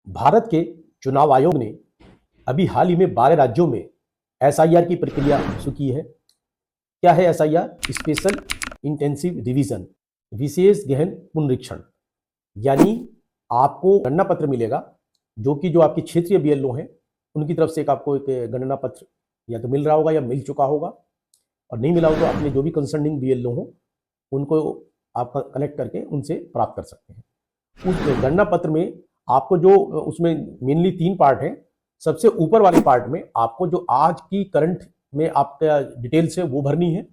भारत के चुनाव आयोग ने अभी हाल ही में 12 राज्यों में एसआईआर की प्रक्रिया शुरू की है। क्या है एसआईआर? स्पेशल इंटेंसिव रिवीजन, विशेष गहन पुनरीक्षण। यानी आपको गणना पत्र मिलेगा, जो आपके क्षेत्रीय बीएलओ हैं उनकी तरफ से आपको एक गणना पत्र या तो मिल रहा होगा या मिल चुका होगा, और नहीं मिला हो तो अपने जो भी कंसर्निंग बीएलओ हो उनको आप कनेक्ट करके उनसे प्राप्त कर सकते हैं। उस गणना पत्र में आपको जो उसमें मेनली 3 पार्ट है। सबसे ऊपर वाले पार्ट में आपको जो आज की करंट में आपका डिटेल्स है वो भरनी है,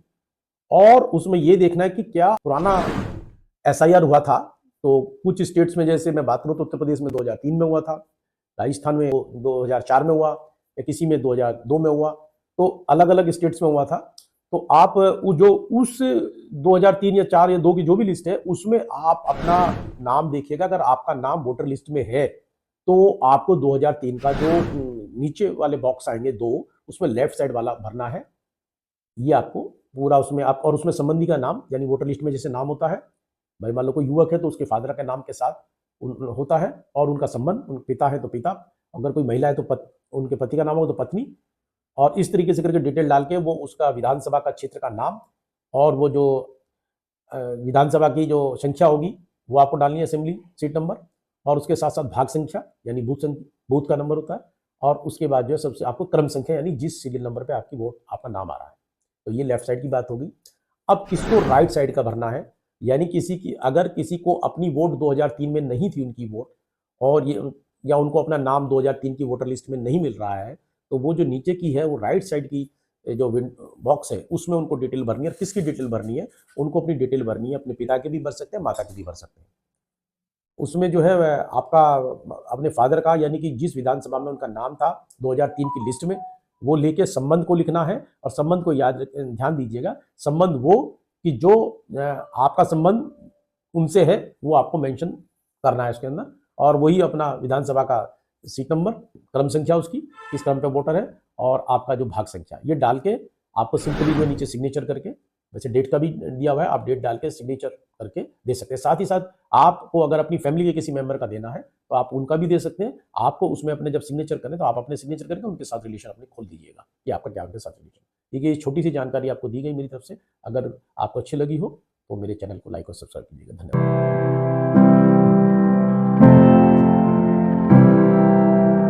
और उसमें ये देखना है कि क्या पुराना एसआईआर हुआ था। तो कुछ स्टेट्स में जैसे मैं बात करूं तो उत्तर प्रदेश में 2003 में हुआ था, राजस्थान में 2004 में हुआ, या किसी में 2002 में हुआ, तो अलग अलग स्टेट्स में हुआ था। तो आप जो उस 2003 या 4 या 2 की जो भी लिस्ट है उसमें आप अपना नाम देखिएगा। अगर आपका नाम वोटर लिस्ट में है तो आपको 2003 का जो नीचे वाले बॉक्स आएंगे 2, उसमें लेफ्ट साइड वाला भरना है। ये आपको पूरा उसमें आप, और उसमें संबंधी का नाम, यानी वोटर लिस्ट में जैसे नाम होता है, भाई मान लो कोई युवक है तो उसके फादर के नाम के साथ होता है, और उनका संबंध, उन पिता है तो पिता, अगर कोई महिला है तो उनके पति का नाम होगा तो पत्नी, और इस तरीके से करके डिटेल डाल के वो उसका विधानसभा का क्षेत्र का नाम, और वो जो विधानसभा की जो संख्या होगी वो आपको डालनी है, असेंबली सीट नंबर, और उसके साथ साथ भाग संख्या यानी बूथ का नंबर होता है, और उसके बाद जो है सबसे आपको क्रम संख्या यानी जिस सीरियल नंबर पे आपकी वोट आपका नाम आ रहा है। तो ये लेफ्ट साइड की बात होगी। अब किसको राइट साइड का भरना है, यानी अगर किसी को अपनी वोट 2003 में नहीं थी उनकी वोट, और ये या उनको अपना नाम 2003 की वोटर लिस्ट में नहीं मिल रहा है, तो वो जो नीचे की है वो राइट साइड की जो बॉक्स है उसमें उनको डिटेल भरनी है। किसकी डिटेल भरनी है? उनको अपनी डिटेल भरनी है, अपने पिता के भी भर सकते हैं, माता के भी भर सकते हैं। उसमें जो है आपका अपने फादर का, यानी कि जिस विधानसभा में उनका नाम था 2003 की लिस्ट में, वो लेके संबंध को लिखना है। और संबंध को ध्यान दीजिएगा, संबंध वो कि जो आपका संबंध उनसे है वो आपको मेंशन करना है उसके अंदर, और वही अपना विधानसभा का सीट नंबर, क्रम संख्या उसकी, किस क्रम पे वोटर है, और आपका जो भाग संख्या, ये डाल के आपको सिंपली जो नीचे सिग्नेचर करके, वैसे डेट का भी दिया हुआ है, आप डेट डाल के सिग्नेचर करके दे सकते हैं। साथ ही साथ आपको अगर अपनी फैमिली के किसी मेंबर का देना है तो आप उनका भी दे सकते हैं। आपको उसमें अपने जब सिग्नेचर करें तो आप अपने सिग्नेचर करके उनके साथ रिलेशन अपने खोल दीजिएगा कि आपका क्या उनके साथ रिलेशन। ठीक है, ये छोटी सी जानकारी आपको दी गई मेरी तरफ से। अगर आपको अच्छी लगी हो तो मेरे चैनल को लाइक और सब्सक्राइब कीजिएगा। धन्यवाद।